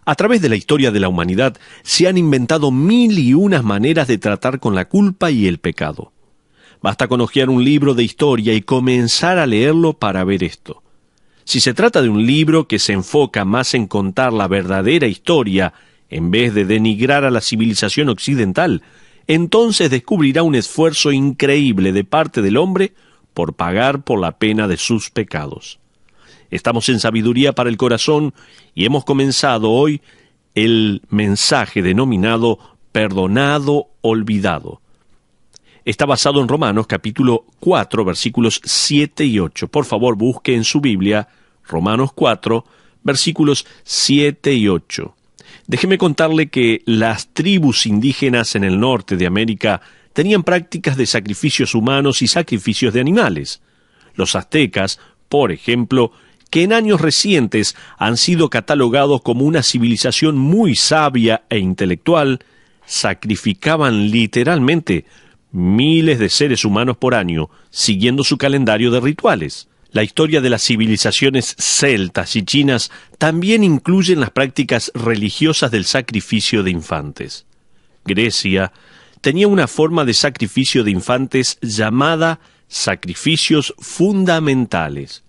A través de la historia de la humanidad se han inventado 1001 maneras de tratar con la culpa y el pecado. Basta con hojear un libro de historia y comenzar a leerlo para ver esto. Si se trata de un libro que se enfoca más en contar la verdadera historia, en vez de denigrar a la civilización occidental, entonces descubrirá un esfuerzo increíble de parte del hombre por pagar por la pena de sus pecados. Estamos en Sabiduría para el Corazón y hemos comenzado hoy el mensaje denominado Perdonado, Olvidado. Está basado en Romanos capítulo 4, versículos 7 y 8. Por favor, busque en su Biblia Romanos 4, versículos 7 y 8. Déjeme contarle que las tribus indígenas en el norte de América tenían prácticas de sacrificios humanos y sacrificios de animales. Los aztecas, por ejemplo, que en años recientes han sido catalogados como una civilización muy sabia e intelectual, sacrificaban literalmente miles de seres humanos por año, siguiendo su calendario de rituales. La historia de las civilizaciones celtas y chinas también incluyen las prácticas religiosas del sacrificio de infantes. Grecia tenía una forma de sacrificio de infantes llamada sacrificios fundamentales.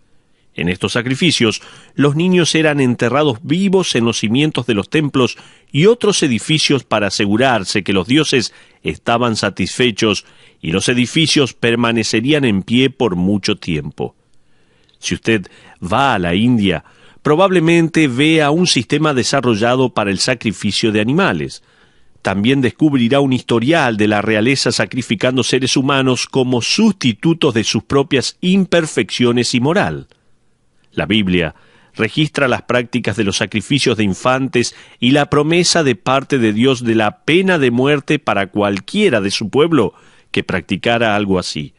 En estos sacrificios, los niños eran enterrados vivos en los cimientos de los templos y otros edificios para asegurarse que los dioses estaban satisfechos y los edificios permanecerían en pie por mucho tiempo. Si usted va a la India, probablemente vea un sistema desarrollado para el sacrificio de animales. También descubrirá un historial de la realeza sacrificando seres humanos como sustitutos de sus propias imperfecciones y moral. La Biblia registra las prácticas de los sacrificios de infantes y la promesa de parte de Dios de la pena de muerte para cualquiera de su pueblo que practicara algo así.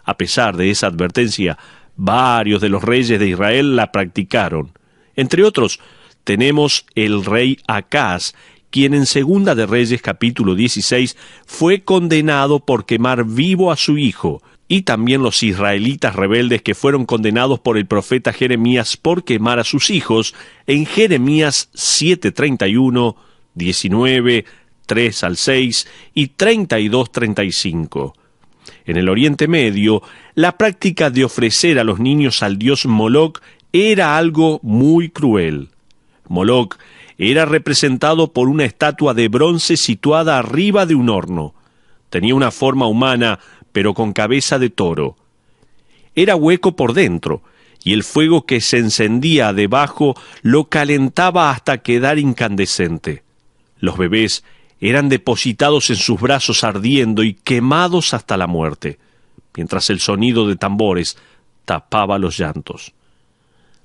A pesar de esa advertencia, varios de los reyes de Israel la practicaron. Entre otros, tenemos el rey Acaz, quien en Segunda de Reyes capítulo 16 fue condenado por quemar vivo a su hijo, y también los israelitas rebeldes que fueron condenados por el profeta Jeremías por quemar a sus hijos en Jeremías 7:31, 19, 3 al 6 y 32:35. En el Oriente Medio, la práctica de ofrecer a los niños al dios Moloc era algo muy cruel. Moloc era representado por una estatua de bronce situada arriba de un horno. Tenía una forma humana, pero con cabeza de toro. Era hueco por dentro, y el fuego que se encendía debajo lo calentaba hasta quedar incandescente. Los bebés eran depositados en sus brazos ardiendo y quemados hasta la muerte, mientras el sonido de tambores tapaba los llantos.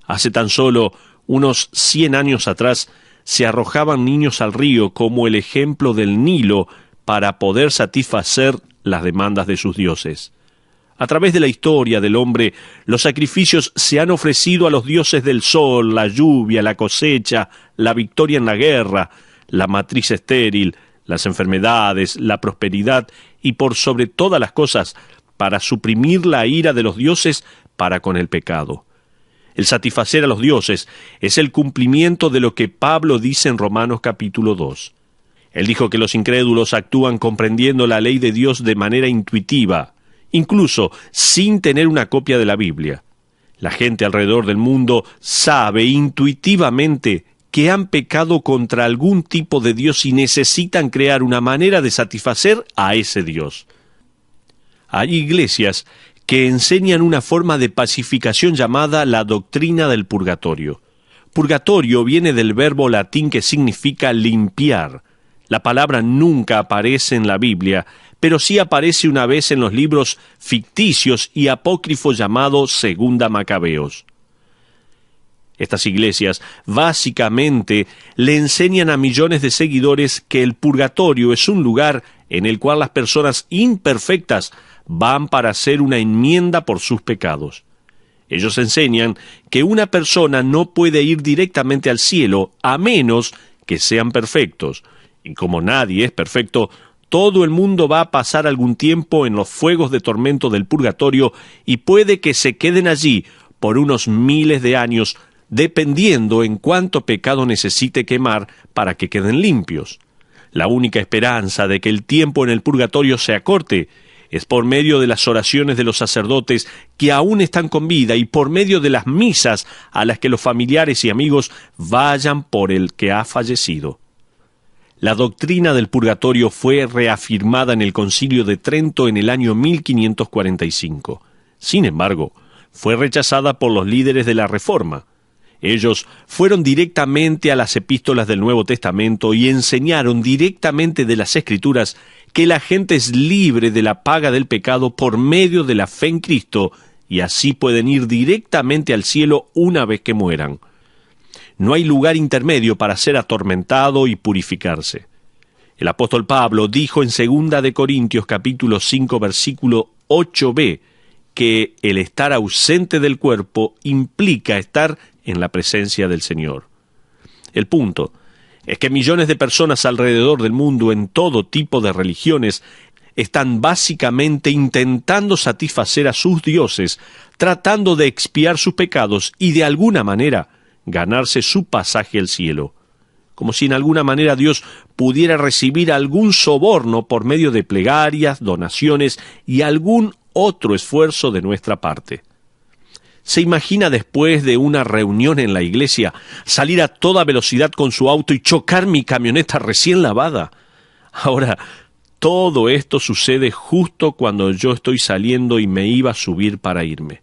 Hace tan solo unos 100 años atrás, se arrojaban niños al río como el ejemplo del Nilo para poder satisfacer las demandas de sus dioses. A través de la historia del hombre, los sacrificios se han ofrecido a los dioses del sol, la lluvia, la cosecha, la victoria en la guerra, la matriz estéril, las enfermedades, la prosperidad y por sobre todas las cosas, para suprimir la ira de los dioses para con el pecado. El satisfacer a los dioses es el cumplimiento de lo que Pablo dice en Romanos capítulo 2. Él dijo que los incrédulos actúan comprendiendo la ley de Dios de manera intuitiva, incluso sin tener una copia de la Biblia. La gente alrededor del mundo sabe intuitivamente que han pecado contra algún tipo de Dios y necesitan crear una manera de satisfacer a ese Dios. Hay iglesias que enseñan una forma de pacificación llamada la doctrina del purgatorio. Purgatorio viene del verbo latín que significa limpiar. La palabra nunca aparece en la Biblia, pero sí aparece una vez en los libros ficticios y apócrifos llamados Segunda Macabeos. Estas iglesias básicamente le enseñan a millones de seguidores que el purgatorio es un lugar en el cual las personas imperfectas van para hacer una enmienda por sus pecados. Ellos enseñan que una persona no puede ir directamente al cielo a menos que sean perfectos. Y como nadie es perfecto, todo el mundo va a pasar algún tiempo en los fuegos de tormento del purgatorio y puede que se queden allí por unos miles de años dependiendo en cuánto pecado necesite quemar para que queden limpios. La única esperanza de que el tiempo en el purgatorio se acorte es por medio de las oraciones de los sacerdotes que aún están con vida y por medio de las misas a las que los familiares y amigos vayan por el que ha fallecido. La doctrina del purgatorio fue reafirmada en el Concilio de Trento en el año 1545. Sin embargo, fue rechazada por los líderes de la Reforma. Ellos fueron directamente a las epístolas del Nuevo Testamento y enseñaron directamente de las Escrituras que la gente es libre de la paga del pecado por medio de la fe en Cristo y así pueden ir directamente al cielo una vez que mueran. No hay lugar intermedio para ser atormentado y purificarse. El apóstol Pablo dijo en 2 de Corintios capítulo 5 versículo 8b que el estar ausente del cuerpo implica estar en la presencia del Señor. El punto es que millones de personas alrededor del mundo en todo tipo de religiones están básicamente intentando satisfacer a sus dioses, tratando de expiar sus pecados y de alguna manera ganarse su pasaje al cielo, como si en alguna manera Dios pudiera recibir algún soborno por medio de plegarias, donaciones y algún otro esfuerzo de nuestra parte. ¿Se imagina después de una reunión en la iglesia salir a toda velocidad con su auto y chocar mi camioneta recién lavada? Ahora, todo esto sucede justo cuando yo estoy saliendo y me iba a subir para irme.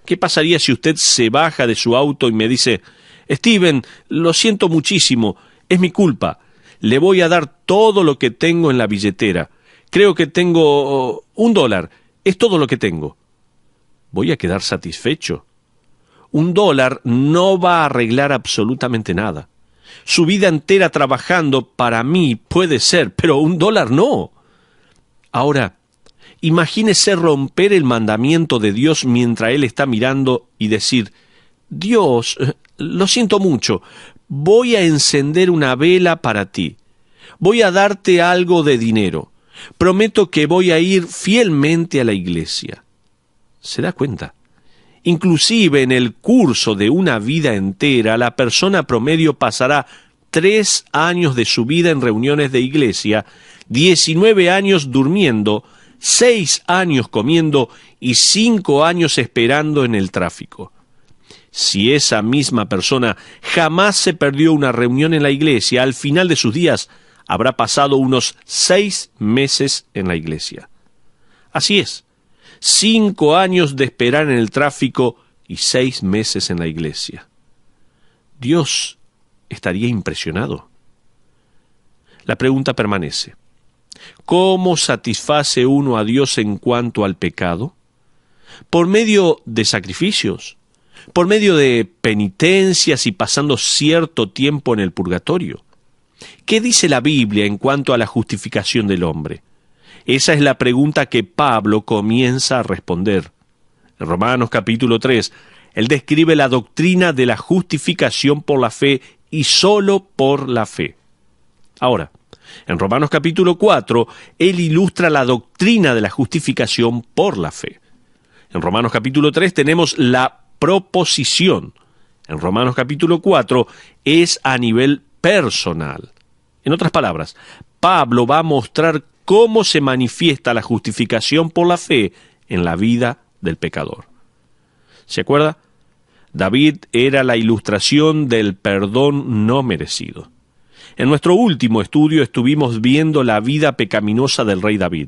¿Qué pasaría si usted se baja de su auto y me dice: Steven, lo siento muchísimo, es mi culpa, le voy a dar todo lo que tengo en la billetera, creo que tengo $1, es todo lo que tengo? ¿Voy a quedar satisfecho? $1 no va a arreglar absolutamente nada. Su vida entera trabajando para mí puede ser, pero $1 no. Ahora, imagínese romper el mandamiento de Dios mientras Él está mirando y decir: Dios, lo siento mucho, voy a encender una vela para ti, voy a darte algo de dinero, prometo que voy a ir fielmente a la iglesia. ¿Se da cuenta? Inclusive en el curso de una vida entera, la persona promedio pasará 3 años de su vida en reuniones de iglesia, 19 años durmiendo, 6 años comiendo y 5 años esperando en el tráfico. Si esa misma persona jamás se perdió una reunión en la iglesia, al final de sus días habrá pasado unos 6 meses en la iglesia. Así es. 5 años de esperar en el tráfico y 6 meses en la iglesia. Dios estaría impresionado. La pregunta permanece: ¿cómo satisface uno a Dios en cuanto al pecado? ¿Por medio de sacrificios? ¿Por medio de penitencias y pasando cierto tiempo en el purgatorio? ¿Qué dice la Biblia en cuanto a la justificación del hombre? Esa es la pregunta que Pablo comienza a responder. En Romanos capítulo 3, él describe la doctrina de la justificación por la fe y solo por la fe. Ahora, en Romanos capítulo 4, él ilustra la doctrina de la justificación por la fe. En Romanos capítulo 3 tenemos la proposición. En Romanos capítulo 4 es a nivel personal. En otras palabras, Pablo va a mostrar cómo se manifiesta la justificación por la fe en la vida del pecador. ¿Se acuerda? David era la ilustración del perdón no merecido. En nuestro último estudio estuvimos viendo la vida pecaminosa del rey David.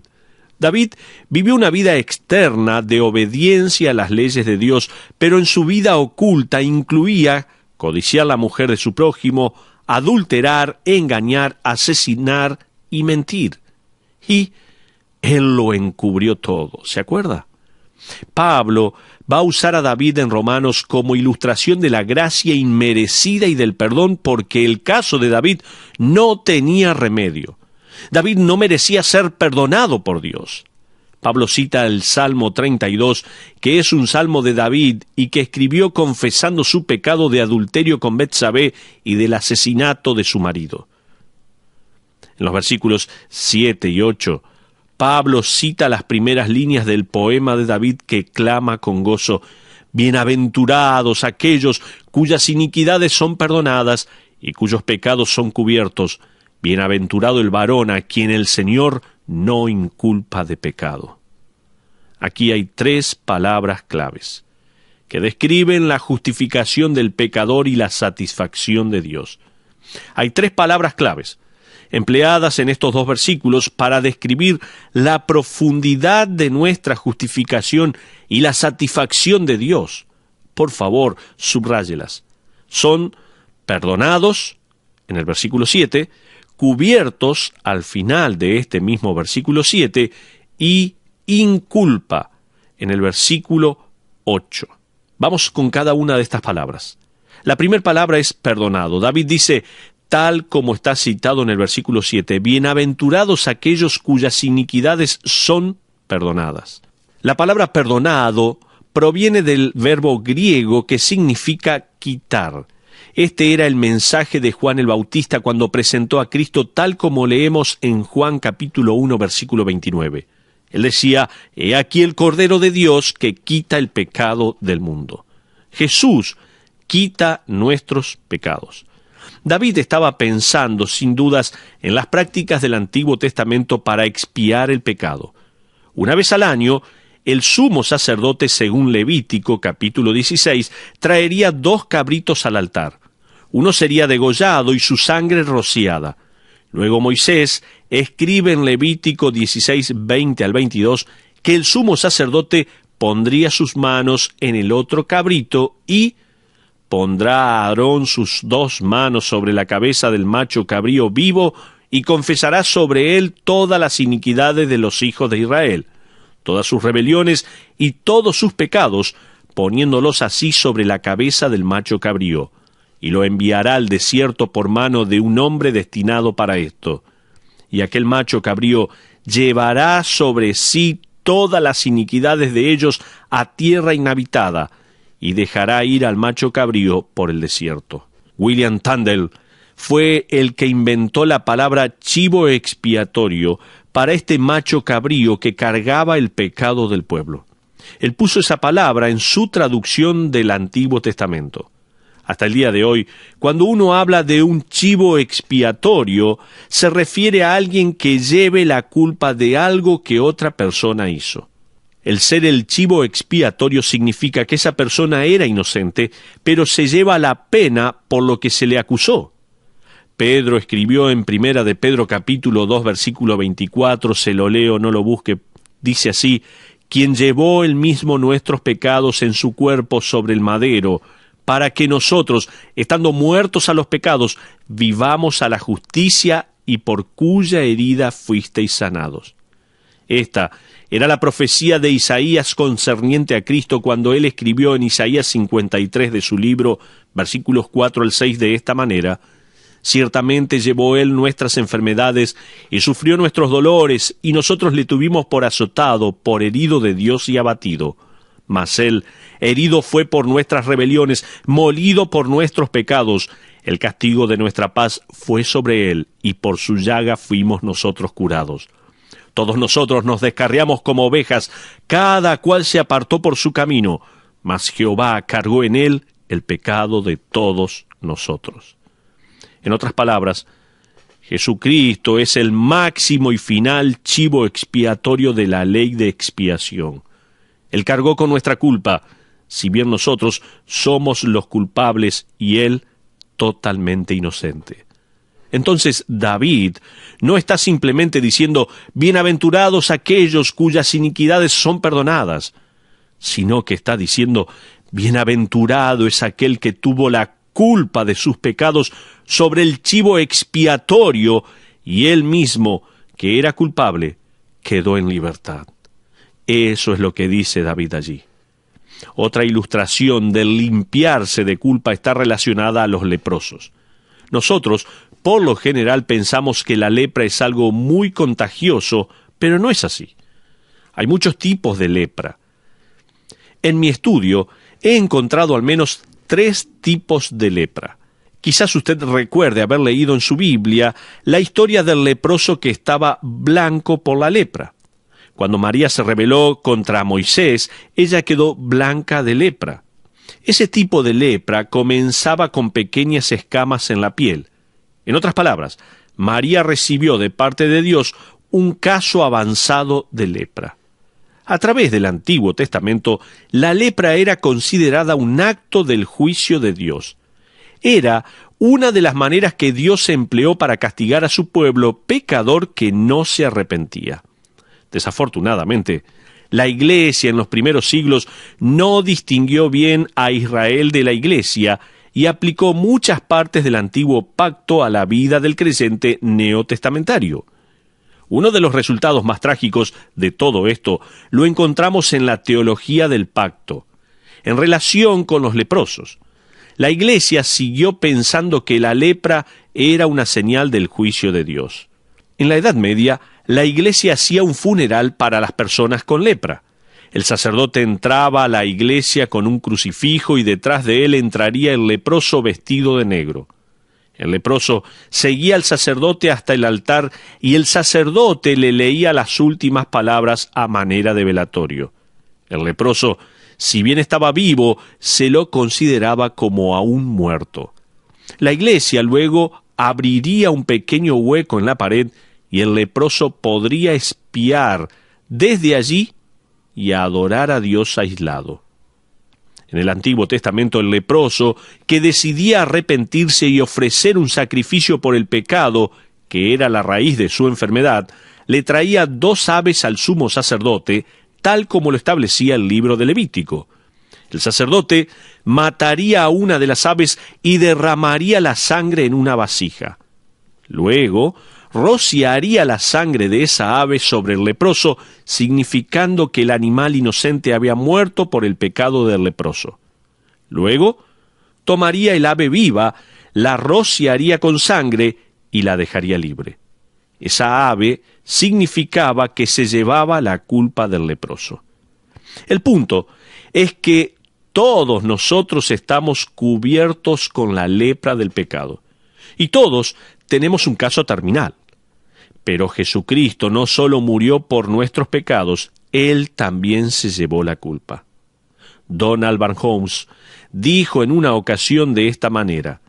David vivió una vida externa de obediencia a las leyes de Dios, pero en su vida oculta incluía codiciar la mujer de su prójimo, adulterar, engañar, asesinar y mentir. Y él lo encubrió todo, ¿se acuerda? Pablo va a usar a David en Romanos como ilustración de la gracia inmerecida y del perdón, porque el caso de David no tenía remedio. David no merecía ser perdonado por Dios. Pablo cita el Salmo 32, que es un salmo de David y que escribió confesando su pecado de adulterio con Betsabé y del asesinato de su marido. En los versículos 7 y 8, Pablo cita las primeras líneas del poema de David que clama con gozo: Bienaventurados aquellos cuyas iniquidades son perdonadas y cuyos pecados son cubiertos. Bienaventurado el varón a quien el Señor no inculpa de pecado. Aquí hay 3 palabras claves que describen la justificación del pecador y la satisfacción de Dios. Hay 3 palabras claves empleadas en estos 2 versículos para describir la profundidad de nuestra justificación y la satisfacción de Dios. Por favor, subráyelas. Son perdonados, en el versículo 7, cubiertos al final de este mismo versículo 7, y inculpa, en el versículo 8. Vamos con cada una de estas palabras. La primera palabra es perdonado. David dice, tal como está citado en el versículo 7, bienaventurados aquellos cuyas iniquidades son perdonadas. La palabra perdonado proviene del verbo griego que significa quitar. Este era el mensaje de Juan el Bautista cuando presentó a Cristo, tal como leemos en Juan capítulo 1, versículo 29. Él decía, he aquí el Cordero de Dios que quita el pecado del mundo. Jesús quita nuestros pecados. David estaba pensando, sin dudas, en las prácticas del Antiguo Testamento para expiar el pecado. Una vez al año, el sumo sacerdote, según Levítico capítulo 16, traería 2 cabritos al altar. Uno sería degollado y su sangre rociada. Luego Moisés escribe en Levítico 16, 20 al 22, que el sumo sacerdote pondría sus manos en el otro cabrito y pondrá a Aarón sus 2 manos sobre la cabeza del macho cabrío vivo y confesará sobre él todas las iniquidades de los hijos de Israel, todas sus rebeliones y todos sus pecados, poniéndolos así sobre la cabeza del macho cabrío, y lo enviará al desierto por mano de un hombre destinado para esto. Y aquel macho cabrío llevará sobre sí todas las iniquidades de ellos a tierra inhabitada, y dejará ir al macho cabrío por el desierto. William Tyndale fue el que inventó la palabra chivo expiatorio para este macho cabrío que cargaba el pecado del pueblo. Él puso esa palabra en su traducción del Antiguo Testamento. Hasta el día de hoy, cuando uno habla de un chivo expiatorio, se refiere a alguien que lleve la culpa de algo que otra persona hizo. El ser el chivo expiatorio significa que esa persona era inocente, pero se lleva la pena por lo que se le acusó. Pedro escribió en Primera de Pedro capítulo 2, versículo 24, se lo leo, no lo busque, dice así, quien llevó él mismo nuestros pecados en su cuerpo sobre el madero, para que nosotros, estando muertos a los pecados, vivamos a la justicia y por cuya herida fuisteis sanados. Esta era la profecía de Isaías concerniente a Cristo cuando él escribió en Isaías 53 de su libro, versículos 4 al 6 de esta manera, ciertamente llevó él nuestras enfermedades y sufrió nuestros dolores, y nosotros le tuvimos por azotado, por herido de Dios y abatido. Mas él, herido fue por nuestras rebeliones, molido por nuestros pecados. El castigo de nuestra paz fue sobre él, y por su llaga fuimos nosotros curados. Todos nosotros nos descarriamos como ovejas, cada cual se apartó por su camino, mas Jehová cargó en él el pecado de todos nosotros. En otras palabras, Jesucristo es el máximo y final chivo expiatorio de la ley de expiación. Él cargó con nuestra culpa, si bien nosotros somos los culpables y él totalmente inocente. Entonces David no está simplemente diciendo, bienaventurados aquellos cuyas iniquidades son perdonadas, sino que está diciendo, bienaventurado es aquel que tuvo la culpa de sus pecados sobre el chivo expiatorio y él mismo, que era culpable, quedó en libertad. Eso es lo que dice David allí. Otra ilustración del limpiarse de culpa está relacionada a los leprosos. Nosotros, por lo general, pensamos que la lepra es algo muy contagioso, pero no es así. Hay muchos tipos de lepra. En mi estudio he encontrado al menos 3 tipos de lepra. Quizás usted recuerde haber leído en su Biblia la historia del leproso que estaba blanco por la lepra. Cuando María se rebeló contra Moisés, ella quedó blanca de lepra. Ese tipo de lepra comenzaba con pequeñas escamas en la piel. En otras palabras, María recibió de parte de Dios un caso avanzado de lepra. A través del Antiguo Testamento, la lepra era considerada un acto del juicio de Dios. Era una de las maneras que Dios empleó para castigar a su pueblo pecador que no se arrepentía. Desafortunadamente, la Iglesia en los primeros siglos no distinguió bien a Israel de la Iglesia y aplicó muchas partes del antiguo pacto a la vida del creyente neotestamentario. Uno de los resultados más trágicos de todo esto lo encontramos en la teología del pacto, en relación con los leprosos. La Iglesia siguió pensando que la lepra era una señal del juicio de Dios. En la Edad Media, la Iglesia hacía un funeral para las personas con lepra. El sacerdote entraba a la iglesia con un crucifijo y detrás de él entraría el leproso vestido de negro. El leproso seguía al sacerdote hasta el altar y el sacerdote le leía las últimas palabras a manera de velatorio. El leproso, si bien estaba vivo, se lo consideraba como aún muerto. La iglesia luego abriría un pequeño hueco en la pared y el leproso podría espiar desde allí y adorar a Dios aislado. En el Antiguo Testamento, el leproso, que decidía arrepentirse y ofrecer un sacrificio por el pecado, que era la raíz de su enfermedad, le traía 2 aves al sumo sacerdote, tal como lo establecía el libro de Levítico. El sacerdote mataría a una de las aves y derramaría la sangre en una vasija. Luego, rociaría la sangre de esa ave sobre el leproso, significando que el animal inocente había muerto por el pecado del leproso. Luego, tomaría el ave viva, la rociaría con sangre y la dejaría libre. Esa ave significaba que se llevaba la culpa del leproso. El punto es que todos nosotros estamos cubiertos con la lepra del pecado, y todos tenemos un caso terminal. Pero Jesucristo no solo murió por nuestros pecados, Él también se llevó la culpa. Donald Barnhouse dijo en una ocasión de esta manera: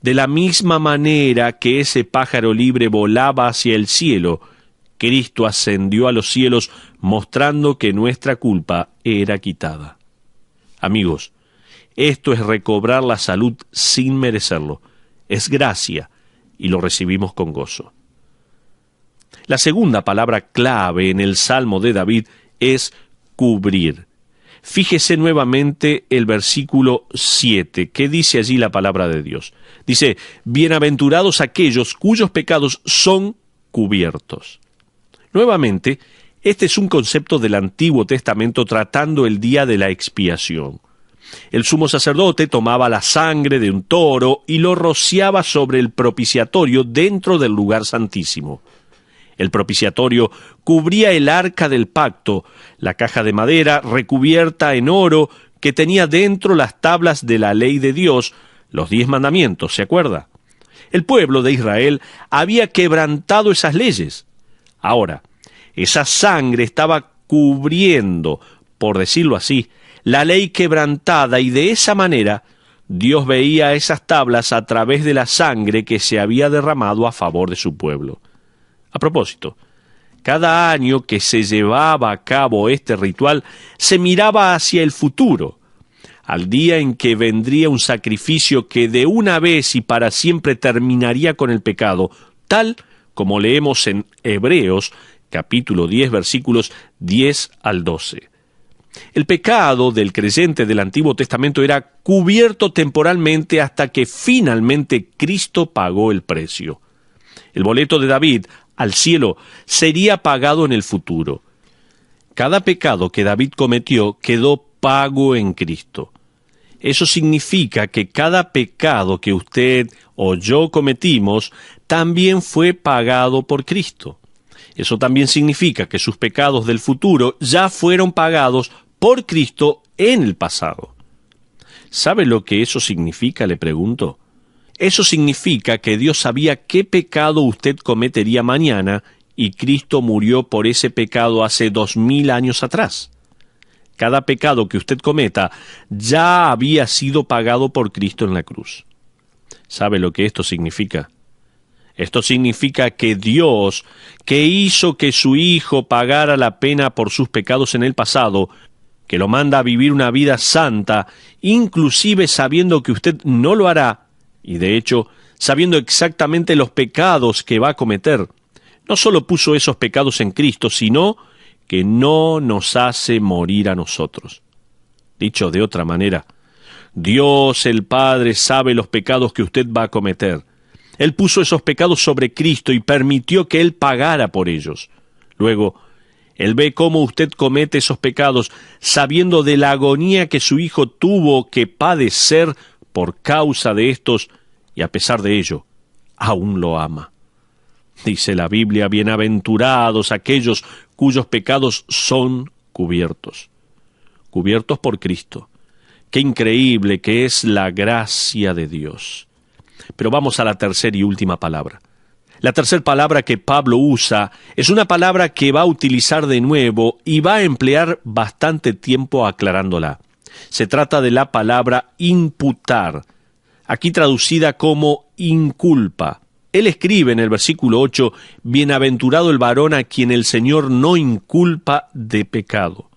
de la misma manera que ese pájaro libre volaba hacia el cielo, Cristo ascendió a los cielos mostrando que nuestra culpa era quitada. Amigos, esto es recobrar la salud sin merecerlo. Es gracia y lo recibimos con gozo. La segunda palabra clave en el Salmo de David es cubrir. Fíjese nuevamente el versículo 7, que dice allí la palabra de Dios. Dice: bienaventurados aquellos cuyos pecados son cubiertos. Nuevamente, este es un concepto del Antiguo Testamento tratando el día de la expiación. El sumo sacerdote tomaba la sangre de un toro y lo rociaba sobre el propiciatorio dentro del lugar santísimo. El propiciatorio cubría el arca del pacto, la caja de madera recubierta en oro que tenía dentro las tablas de la ley de Dios, los 10 mandamientos, ¿se acuerda? El pueblo de Israel había quebrantado esas leyes. Ahora, esa sangre estaba cubriendo, por decirlo así, la ley quebrantada, y de esa manera Dios veía esas tablas a través de la sangre que se había derramado a favor de su pueblo. A propósito, cada año que se llevaba a cabo este ritual, se miraba hacia el futuro, al día en que vendría un sacrificio que de una vez y para siempre terminaría con el pecado, tal como leemos en Hebreos, capítulo 10, versículos 10 al 12. El pecado del creyente del Antiguo Testamento era cubierto temporalmente hasta que finalmente Cristo pagó el precio. El boleto de David al cielo sería pagado en el futuro. Cada pecado que David cometió quedó pago en Cristo. Eso significa que cada pecado que usted o yo cometimos también fue pagado por Cristo. Eso también significa que sus pecados del futuro ya fueron pagados por Cristo en el pasado. ¿Sabe lo que eso significa?, le pregunto. Eso significa que Dios sabía qué pecado usted cometería mañana y Cristo murió por ese pecado hace 2000 años atrás. Cada pecado que usted cometa ya había sido pagado por Cristo en la cruz. ¿Sabe lo que esto significa? Esto significa que Dios, que hizo que su Hijo pagara la pena por sus pecados en el pasado, que lo manda a vivir una vida santa, inclusive sabiendo que usted no lo hará, y de hecho, sabiendo exactamente los pecados que va a cometer, no solo puso esos pecados en Cristo, sino que no nos hace morir a nosotros. Dicho de otra manera, Dios el Padre sabe los pecados que usted va a cometer. Él puso esos pecados sobre Cristo y permitió que Él pagara por ellos. Luego, Él ve cómo usted comete esos pecados, sabiendo de la agonía que su Hijo tuvo que padecer por causa de estos, y a pesar de ello, aún lo ama. Dice la Biblia, bienaventurados aquellos cuyos pecados son cubiertos. Cubiertos por Cristo. Qué increíble que es la gracia de Dios. Pero vamos a la tercera y última palabra. La tercera palabra que Pablo usa es una palabra que va a utilizar de nuevo y va a emplear bastante tiempo aclarándola. Se trata de la palabra imputar, aquí traducida como inculpa. Él escribe en el versículo 8, bienaventurado el varón a quien el Señor no inculpa de pecado.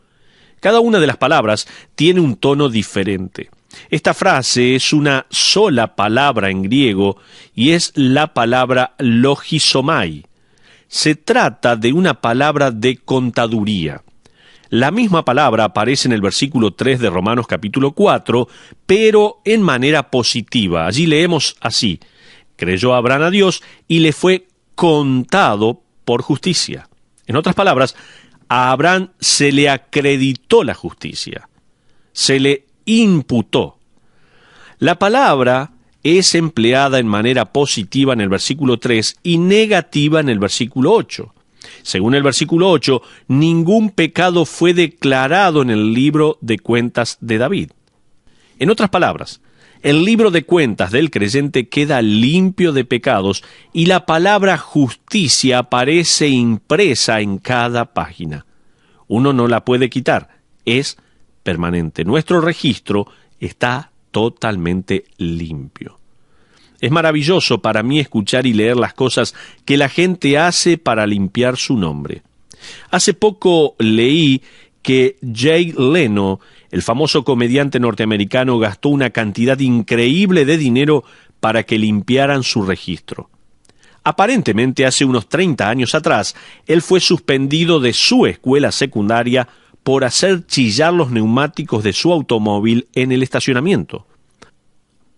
Cada una de las palabras tiene un tono diferente. Esta frase es una sola palabra en griego y es la palabra logizomai. Se trata de una palabra de contaduría. La misma palabra aparece en el versículo 3 de Romanos capítulo 4, pero en manera positiva. Allí leemos así: creyó Abraham a Dios y le fue contado por justicia. En otras palabras, a Abraham se le acreditó la justicia, se le imputó. La palabra es empleada en manera positiva en el versículo 3 y negativa en el versículo 8. Según el versículo 8, ningún pecado fue declarado en el libro de cuentas de David. En otras palabras, el libro de cuentas del creyente queda limpio de pecados y la palabra justicia aparece impresa en cada página. Uno no la puede quitar, es permanente. Nuestro registro está totalmente limpio. Es maravilloso para mí escuchar y leer las cosas que la gente hace para limpiar su nombre. Hace poco leí que Jay Leno, el famoso comediante norteamericano, gastó una cantidad increíble de dinero para que limpiaran su registro. Aparentemente, hace unos 30 años atrás, él fue suspendido de su escuela secundaria por hacer chillar los neumáticos de su automóvil en el estacionamiento.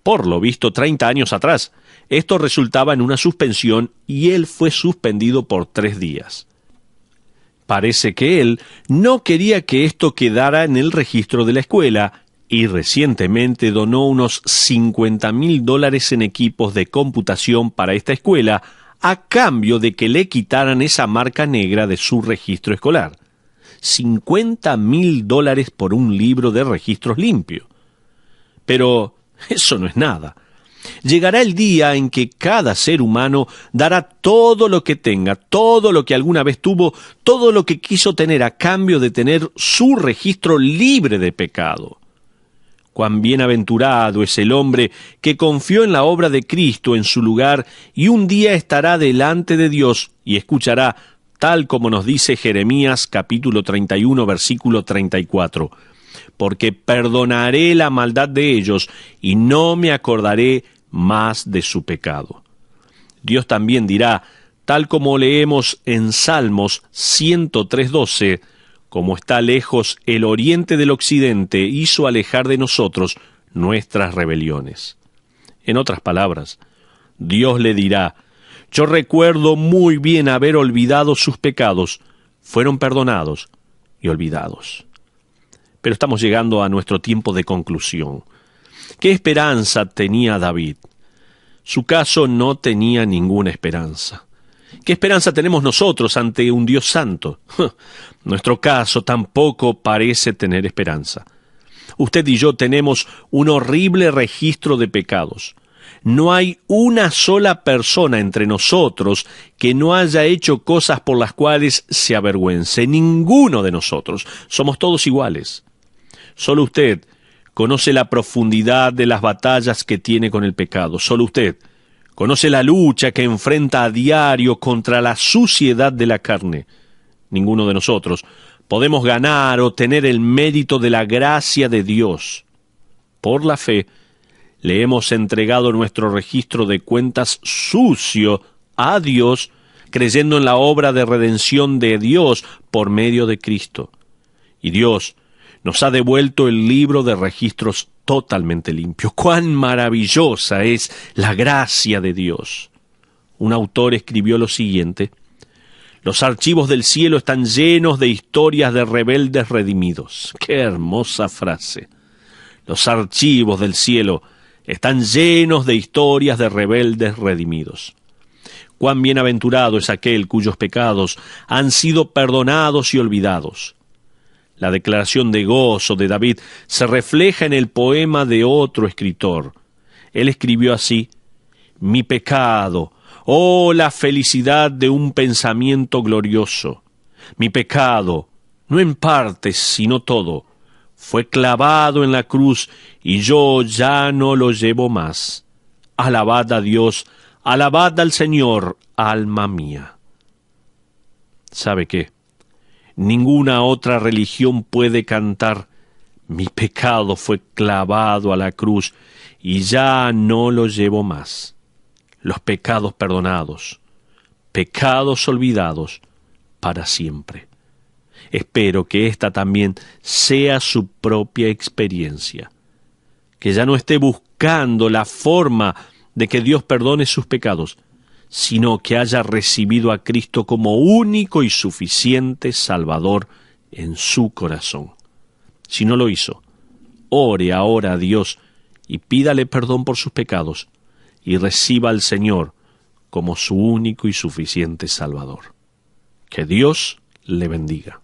Por lo visto, 30 años atrás, esto resultaba en una suspensión y él fue suspendido por 3 días. Parece que él no quería que esto quedara en el registro de la escuela y recientemente donó unos $50,000 en equipos de computación para esta escuela a cambio de que le quitaran esa marca negra de su registro escolar. $50,000 por un libro de registros limpio. Pero eso no es nada. Llegará el día en que cada ser humano dará todo lo que tenga, todo lo que alguna vez tuvo, todo lo que quiso tener a cambio de tener su registro libre de pecado. Cuán bienaventurado es el hombre que confió en la obra de Cristo en su lugar y un día estará delante de Dios y escuchará, tal como nos dice Jeremías capítulo 31, versículo 34. Porque perdonaré la maldad de ellos y no me acordaré más de su pecado. Dios también dirá, tal como leemos en Salmos 103:12, como está lejos el oriente del occidente, hizo alejar de nosotros nuestras rebeliones. En otras palabras, Dios le dirá, yo recuerdo muy bien haber olvidado sus pecados, fueron perdonados y olvidados. Pero estamos llegando a nuestro tiempo de conclusión. ¿Qué esperanza tenía David? Su caso no tenía ninguna esperanza. ¿Qué esperanza tenemos nosotros ante un Dios santo? Nuestro caso tampoco parece tener esperanza. Usted y yo tenemos un horrible registro de pecados. No hay una sola persona entre nosotros que no haya hecho cosas por las cuales se avergüence. Ninguno de nosotros. Somos todos iguales. Solo usted conoce la profundidad de las batallas que tiene con el pecado. Solo usted conoce la lucha que enfrenta a diario contra la suciedad de la carne. Ninguno de nosotros podemos ganar o tener el mérito de la gracia de Dios. Por la fe, le hemos entregado nuestro registro de cuentas sucio a Dios, creyendo en la obra de redención de Dios por medio de Cristo. Y Dios nos ha devuelto el libro de registros totalmente limpio. ¡Cuán maravillosa es la gracia de Dios! Un autor escribió lo siguiente: los archivos del cielo están llenos de historias de rebeldes redimidos. ¡Qué hermosa frase! Los archivos del cielo están llenos de historias de rebeldes redimidos. Cuán bienaventurado es aquel cuyos pecados han sido perdonados y olvidados. La declaración de gozo de David se refleja en el poema de otro escritor. Él escribió así: mi pecado, oh la felicidad de un pensamiento glorioso. Mi pecado, no en partes, sino todo, fue clavado en la cruz y yo ya no lo llevo más. Alabad a Dios, alabad al Señor, alma mía. ¿Sabe qué? Ninguna otra religión puede cantar: mi pecado fue clavado a la cruz y ya no lo llevo más. Los pecados perdonados, pecados olvidados para siempre. Espero que esta también sea su propia experiencia, que ya no esté buscando la forma de que Dios perdone sus pecados, sino que haya recibido a Cristo como único y suficiente Salvador en su corazón. Si no lo hizo, ore ahora a Dios y pídale perdón por sus pecados y reciba al Señor como su único y suficiente Salvador. Que Dios le bendiga.